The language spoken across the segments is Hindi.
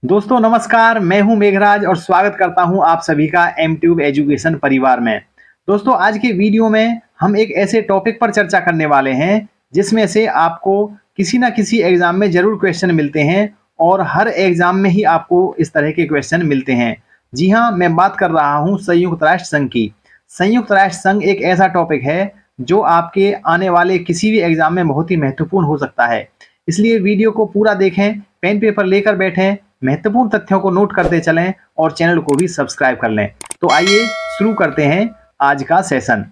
दोस्तों नमस्कार, मैं हूं मेघराज और स्वागत करता हूं आप सभी का एमट्यूब एजुकेशन परिवार में। दोस्तों आज के वीडियो में हम एक ऐसे टॉपिक पर चर्चा करने वाले हैं जिसमें से आपको किसी ना किसी एग्जाम में जरूर क्वेश्चन मिलते हैं और हर एग्जाम में ही आपको इस तरह के क्वेश्चन मिलते हैं। जी हाँ, मैं बात कर रहा हूँ संयुक्त राष्ट्र संघ की। संयुक्त राष्ट्र संघ एक ऐसा टॉपिक है जो आपके आने वाले किसी भी एग्जाम में बहुत ही महत्वपूर्ण हो सकता है। इसलिए वीडियो को पूरा देखें, पेन पेपर लेकर बैठें, महत्वपूर्ण तथ्यों को नोट करते चलें और चैनल को भी सब्सक्राइब कर लें। तो आइए शुरू करते हैं आज का सेशन।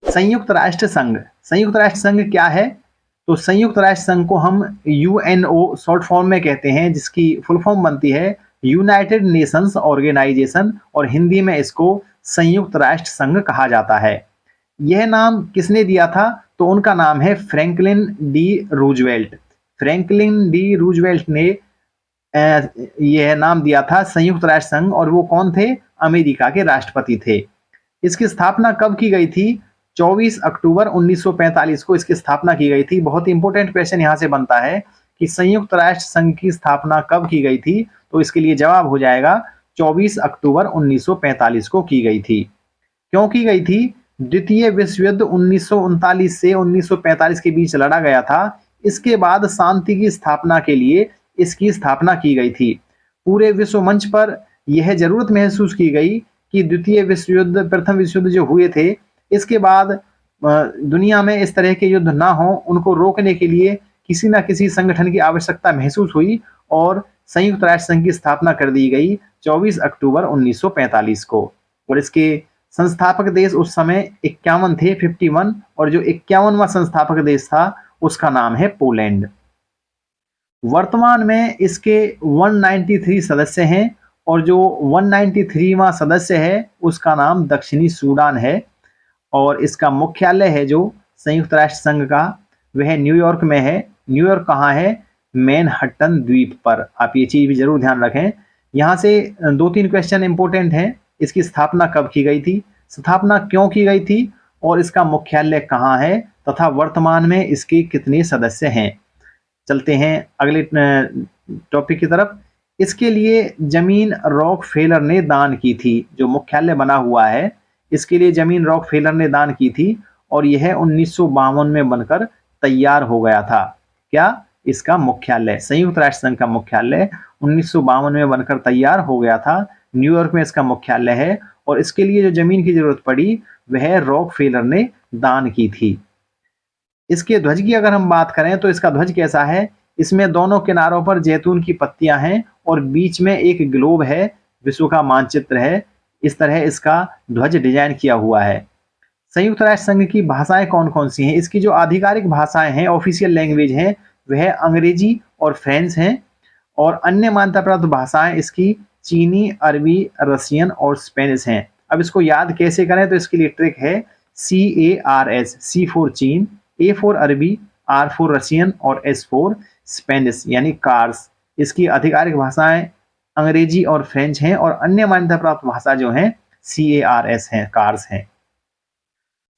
संयुक्त राष्ट्र संघ। संयुक्त राष्ट्र संघ क्या है? तो संयुक्त राष्ट्र संघ को हम यूएनओ शॉर्ट फॉर्म में कहते हैं, जिसकी फुल फॉर्म बनती है यूनाइटेड नेशंस ऑर्गेनाइजेशन और हिंदी में इसको संयुक्त राष्ट्र संघ कहा जाता है। यह नाम किसने दिया था? तो उनका नाम है Franklin D Roosevelt. Franklin D Roosevelt ने यह नाम दिया था संयुक्त राष्ट्र संघ, और वो कौन थे? अमेरिका के राष्ट्रपति थे। इसकी स्थापना कब की गई थी? 24 अक्टूबर 1945 को इसकी स्थापना की गई थी। बहुत ही इंपॉर्टेंट क्वेश्चन यहाँ से बनता है कि संयुक्त राष्ट्र संघ की स्थापना कब की गई थी, तो इसके लिए जवाब हो जाएगा 24 अक्टूबर 1945 को की गई थी। क्यों की गई थी? द्वितीय विश्व युद्ध 1939 से 1945 के बीच लड़ा गया था। इसके बाद शांति की स्थापना के लिए इसकी स्थापना की गई थी। पूरे विश्व मंच पर यह जरूरत महसूस की गई कि द्वितीय विश्व युद्ध, प्रथम विश्व युद्ध जो हुए थे, इसके बाद दुनिया में इस तरह के युद्ध ना हो, उनको रोकने के लिए किसी न किसी संगठन की आवश्यकता महसूस हुई और संयुक्त राष्ट्र संघ की स्थापना कर दी गई 24 अक्टूबर 1945 को। और इसके संस्थापक देश उस समय 51 थे, 51, और जो 51वां संस्थापक देश था उसका नाम है पोलैंड। वर्तमान में इसके 193 सदस्य हैं और जो 193वां सदस्य है उसका नाम दक्षिणी सूडान है, और इसका मुख्यालय है जो संयुक्त राष्ट्र संघ का, वह न्यूयॉर्क में है। न्यूयॉर्क कहाँ है? मैनहट्टन द्वीप पर। आप ये चीज भी जरूर ध्यान रखें। यहाँ से 2-3 क्वेश्चन इंपॉर्टेंट हैं। इसकी स्थापना कब की गई थी, स्थापना क्यों की गई थी, और इसका मुख्यालय कहाँ है, तथा वर्तमान में इसके कितने सदस्य हैं। चलते हैं अगले टॉपिक की तरफ। इसके लिए जमीन रॉकफेलर ने दान की थी। जो मुख्यालय बना हुआ है, इसके लिए जमीन रॉकफेलर ने दान की थी और यह 1952 में बनकर तैयार हो गया था। क्या? इसका मुख्यालय, संयुक्त राष्ट्र संघ का मुख्यालय 1952 में बनकर तैयार हो गया था। न्यूयॉर्क में इसका मुख्यालय है और इसके लिए जो जमीन की जरूरत पड़ी वह रॉकफेलर ने दान की थी। इसके ध्वज की अगर हम बात करें तो इसका ध्वज कैसा है? इसमें दोनों किनारों पर जैतून की पत्तियां हैं और बीच में एक ग्लोब है, विश्व का मानचित्र है। इस तरह इसका ध्वज डिजाइन किया हुआ है। संयुक्त राष्ट्र संघ की भाषाएं कौन कौन सी हैं? इसकी जो आधिकारिक भाषाएं हैं, ऑफिशियल लैंग्वेज हैं, वह अंग्रेजी और फ्रेंच हैं, और अन्य मान्यता प्राप्त भाषाएं इसकी चीनी, अरबी, रशियन और स्पेनिश हैं। अब इसको याद कैसे करें? तो इसके लिए ट्रिक है CARS। C फॉर चीन, A फॉर अरबी, R फॉर रशियन और S फॉर स्पेनिश, यानी कार्स। इसकी आधिकारिक भाषाएं अंग्रेजी और फ्रेंच हैं और अन्य मान्यता प्राप्त भाषा जो है CARS है, कार्स हैं।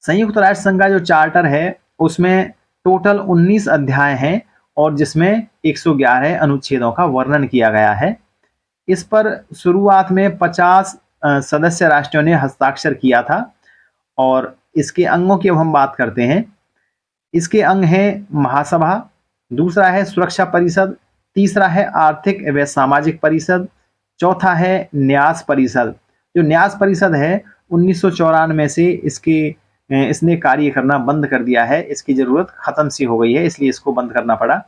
संयुक्त राष्ट्र संघ का जो चार्टर है उसमें टोटल 19 अध्याय हैं और जिसमें 111 अनुच्छेदों का वर्णन किया गया है। इस पर शुरुआत में 50 सदस्य राष्ट्रों ने हस्ताक्षर किया था। और इसके अंगों की अब हम बात करते हैं। इसके अंग हैं महासभा, दूसरा है सुरक्षा परिषद, तीसरा है आर्थिक एवं सामाजिक परिषद, चौथा है न्यास परिषद। जो न्यास परिषद है 1994 से इसने कार्य करना बंद कर दिया है, इसकी जरूरत खत्म सी हो गई है, इसलिए इसको बंद करना पड़ा।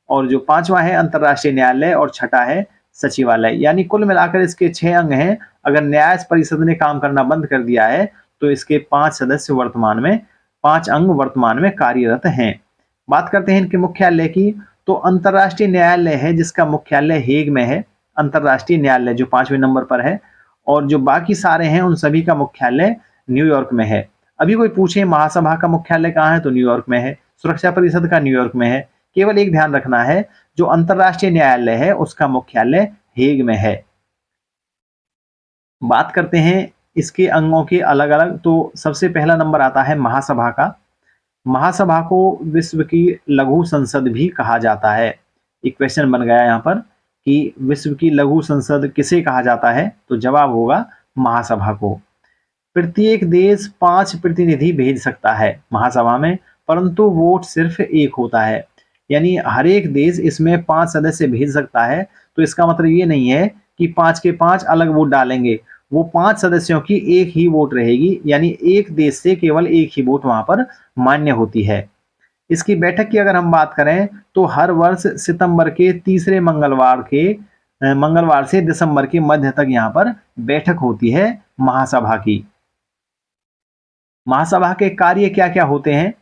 और जो पांचवा है अंतर्राष्ट्रीय न्यायालय और छठा है सचिवालय। यानी कुल मिलाकर इसके 6 अंग हैं। अगर न्यास परिषद ने काम करना बंद कर दिया है तो इसके 5 सदस्य वर्तमान में, 5 अंग वर्तमान में कार्यरत हैं। बात करते हैं इनके मुख्यालय की। तो अंतर्राष्ट्रीय न्यायालय है जिसका मुख्यालय हेग में है, अंतर्राष्ट्रीय न्यायालय जो 5वें नंबर पर है, और जो बाकी सारे हैं उन सभी का मुख्यालय न्यूयॉर्क में है। अभी कोई पूछे महासभा का मुख्यालय कहाँ है, तो न्यूयॉर्क में है। सुरक्षा परिषद का न्यूयॉर्क में है। केवल एक ध्यान रखना है, जो अंतर्राष्ट्रीय न्यायालय है उसका मुख्यालय हेग में है। बात करते हैं इसके अंगों के अलग अलग। तो सबसे पहला नंबर आता है महासभा का। महासभा को विश्व की लघु संसद भी कहा जाता है। एक क्वेश्चन बन गया यहाँ पर कि विश्व की लघु संसद किसे कहा जाता है, तो जवाब होगा महासभा को। प्रत्येक देश 5 प्रतिनिधि भेज सकता है महासभा में, परंतु वोट सिर्फ 1 होता है। यानी हर एक देश इसमें 5 सदस्य भेज सकता है, तो इसका मतलब ये नहीं है कि 5 के 5 अलग वोट डालेंगे। वो 5 सदस्यों की एक ही वोट रहेगी, यानी एक देश से केवल एक ही वोट वहां पर मान्य होती है। इसकी बैठक की अगर हम बात करें तो हर वर्ष सितंबर के तीसरे मंगलवार से दिसंबर के मध्य तक यहाँ पर बैठक होती है महासभा की। महासभा के कार्य क्या क्या होते हैं?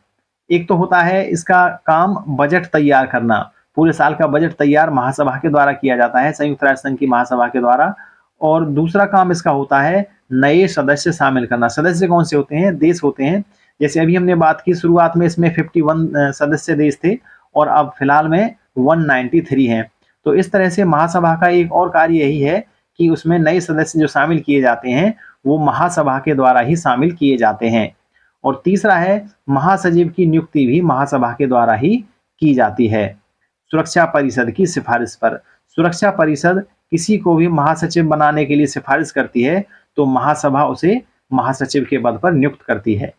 एक तो होता है इसका काम बजट तैयार करना। पूरे साल का बजट तैयार महासभा के द्वारा किया जाता है, संयुक्त राष्ट्र संघ की महासभा के द्वारा। और दूसरा काम इसका होता है नए सदस्य शामिल करना। सदस्य कौन से होते हैं? देश होते हैं। जैसे अभी हमने बात की, शुरुआत में इसमें 51 सदस्य देश थे और अब फिलहाल में 193 हैं। तो इस तरह से महासभा का एक और कार्य यही है कि उसमें नए सदस्य जो शामिल किए जाते हैं वो महासभा के द्वारा ही शामिल किए जाते हैं। और तीसरा है महासचिव की नियुक्ति भी महासभा के द्वारा ही की जाती है। सुरक्षा परिषद की सिफारिश पर। सुरक्षा परिषद किसी को भी महासचिव बनाने के लिए सिफारिश करती है तो महासभा उसे महासचिव के पद पर नियुक्त करती है।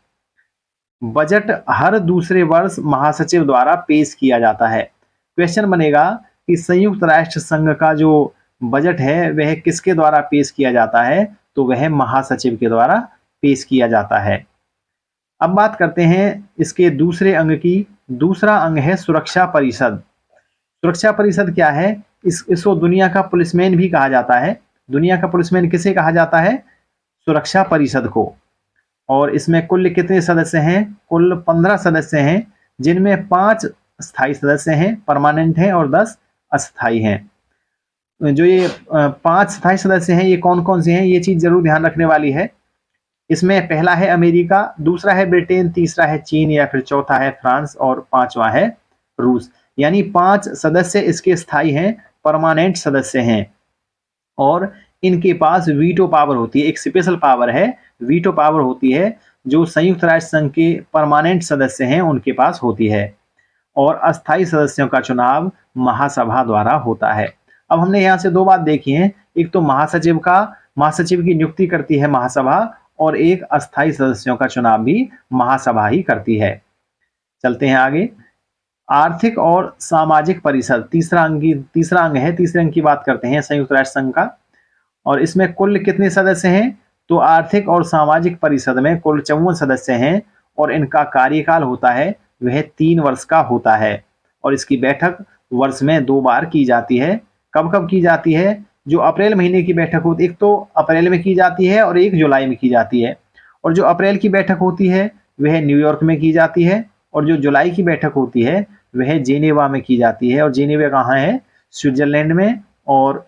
बजट हर दूसरे वर्ष महासचिव द्वारा पेश किया जाता है। क्वेश्चन बनेगा कि संयुक्त राष्ट्र संघ का जो बजट है वह किसके द्वारा पेश किया जाता है, तो वह महासचिव के द्वारा पेश किया जाता है। अब बात करते हैं इसके दूसरे अंग की। दूसरा अंग है सुरक्षा परिषद। सुरक्षा परिषद क्या है? इसको दुनिया का पुलिसमैन भी कहा जाता है। दुनिया का पुलिसमैन किसे कहा जाता है? सुरक्षा परिषद को। और इसमें कुल कितने सदस्य हैं? कुल 15 सदस्य हैं, जिनमें 5 स्थायी सदस्य हैं, परमानेंट हैं, और 10 अस्थायी हैं। जो ये 5 स्थायी सदस्य हैं ये कौन कौन से हैं, ये चीज जरूर ध्यान रखने वाली है। इसमें पहला है अमेरिका, दूसरा है ब्रिटेन, तीसरा है चीन, या फिर चौथा है फ्रांस, और 5वां है रूस। यानी 5 सदस्य इसके स्थायी हैं, परमानेंट सदस्य हैं, और इनके पास वीटो पावर होती है। एक स्पेशल पावर है, वीटो पावर होती है, जो संयुक्त राष्ट्र संघ के परमानेंट सदस्य हैं उनके पास होती है। और अस्थायी सदस्यों का चुनाव महासभा द्वारा होता है। अब हमने यहाँ से 2 बात देखी हैं। एक तो महासचिव की नियुक्ति करती है महासभा, और एक अस्थायी सदस्यों का चुनाव भी महासभा ही करती है। चलते हैं आगे। आर्थिक और सामाजिक परिषद तीसरा अंग है। तीसरे अंग की बात करते हैं संयुक्त राष्ट्र संघ का। और इसमें कुल कितने सदस्य हैं? तो आर्थिक और सामाजिक परिषद में कुल 54 सदस्य हैं, और इनका कार्यकाल होता है वह 3 वर्ष का होता है। और इसकी बैठक वर्ष में 2 बार की जाती है। कब कब की जाती है? जो अप्रैल महीने की बैठक होती है, एक तो अप्रैल में की जाती है और एक जुलाई में की जाती है। और जो अप्रैल की बैठक होती है वह न्यूयॉर्क में की जाती है, और जो जुलाई की बैठक होती है वह जेनेवा में की जाती है। और जेनेवा कहाँ है? स्विट्जरलैंड में। और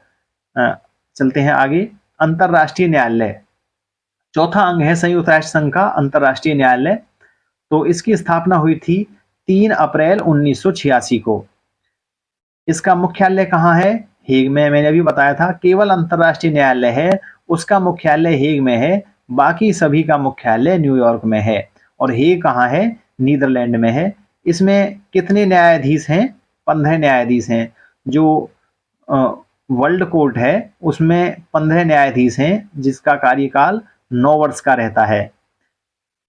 चलते हैं आगे। अंतरराष्ट्रीय न्यायालय चौथा अंग है संयुक्त राष्ट्र संघ का, अंतरराष्ट्रीय न्यायालय। तो इसकी स्थापना हुई थी 3 अप्रैल 1986 को। इसका मुख्यालय कहाँ है? हेग में। मैंने अभी बताया था केवल अंतरराष्ट्रीय न्यायालय है उसका मुख्यालय हेग में है, बाकी सभी का मुख्यालय न्यूयॉर्क में है। और हेग कहाँ है? नीदरलैंड में है। इसमें कितने न्यायाधीश हैं? 15 न्यायाधीश हैं। जो वर्ल्ड कोर्ट है उसमें 15 न्यायाधीश हैं, जिसका कार्यकाल 9 वर्ष का रहता है।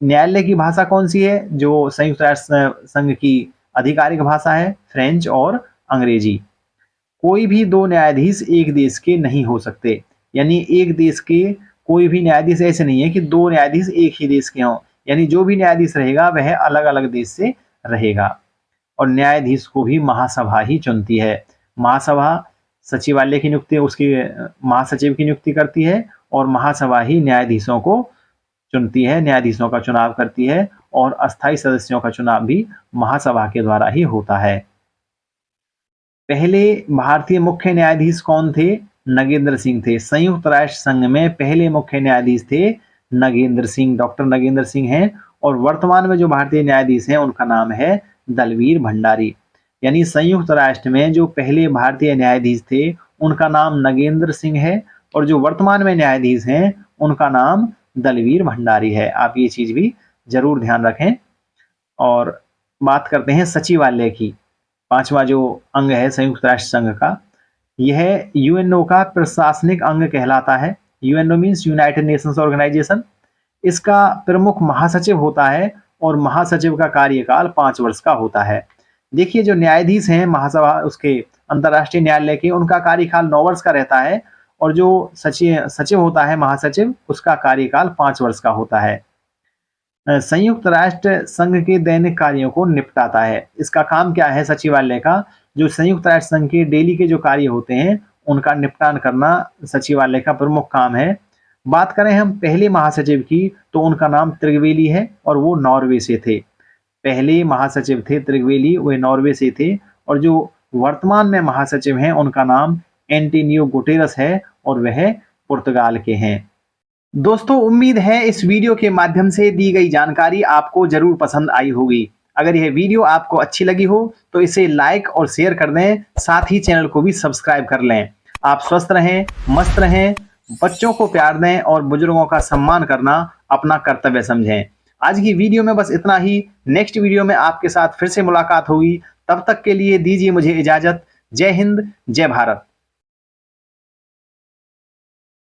न्यायालय की भाषा कौन सी है? जो संयुक्त राष्ट्र संघ की आधिकारिक भाषा है, फ्रेंच और अंग्रेजी। कोई भी 2 न्यायाधीश एक देश के नहीं हो सकते। यानी एक देश के कोई भी न्यायाधीश ऐसे नहीं है कि 2 न्यायाधीश एक ही देश के हों। यानी जो भी न्यायाधीश रहेगा वह अलग अलग देश से रहेगा। और न्यायाधीश को भी महासभा ही चुनती है। महासभा सचिवालय की नियुक्ति, उसकी महासचिव की नियुक्ति करती है, और महासभा ही न्यायाधीशों को चुनती है, न्यायाधीशों का चुनाव करती है। और अस्थायी सदस्यों का चुनाव भी महासभा के द्वारा ही होता है। पहले भारतीय मुख्य न्यायाधीश कौन थे? नगेंद्र सिंह थे। संयुक्त राष्ट्र संघ में पहले मुख्य न्यायाधीश थे नगेंद्र सिंह, डॉक्टर नगेंद्र सिंह हैं। और वर्तमान में जो भारतीय न्यायाधीश हैं उनका नाम है दलवीर भंडारी। यानी संयुक्त राष्ट्र में जो पहले भारतीय न्यायाधीश थे उनका नाम नगेंद्र सिंह है, और जो वर्तमान में न्यायाधीश हैं उनका नाम दलवीर भंडारी है। आप ये चीज भी जरूर ध्यान रखें। और बात करते हैं सचिवालय की। 5वां जो अंग है संयुक्त राष्ट्र संघ का, यह यूएनओ का प्रशासनिक अंग कहलाता है। UNO means United Nations Organization. इसका प्रमुख महासचिव होता है और महासचिव का कार्यकाल 5 वर्ष का होता है। देखिए, जो न्यायाधीश हैं महासभा उसके अंतर्राष्ट्रीय न्यायालय के, उनका कार्यकाल 9 वर्ष का रहता है और जो सचिव होता है महासचिव, उसका कार्यकाल 5 वर्ष का होता है। संयुक्त राष्ट्र संघ के दैनिक कार्यों को निपटाता है। इसका काम क्या है सचिवालय का? जो संयुक्त राष्ट्र संघ के डेली के जो कार्य होते हैं उनका निपटान करना सचिवालय का प्रमुख काम है। बात करें हम पहले महासचिव की, तो उनका नाम त्रिगवेली है और वो नॉर्वे से थे। पहले महासचिव थे त्रिगवेली, वे नॉर्वे से थे। और जो वर्तमान में महासचिव हैं उनका नाम एंटोनियो गुटेरस है और वह पुर्तगाल के हैं। दोस्तों, उम्मीद है इस वीडियो के माध्यम से दी गई जानकारी आपको जरूर पसंद आई होगी। अगर यह वीडियो आपको अच्छी लगी हो तो इसे लाइक और शेयर कर दें, साथ ही चैनल को भी सब्सक्राइब कर लें। आप स्वस्थ रहें, मस्त रहें, बच्चों को प्यार दें और बुजुर्गों का सम्मान करना अपना कर्तव्य समझें। आज की वीडियो में बस इतना ही। नेक्स्ट वीडियो में आपके साथ फिर से मुलाकात होगी। तब तक के लिए दीजिए मुझे इजाजत। जय हिंद, जय भारत।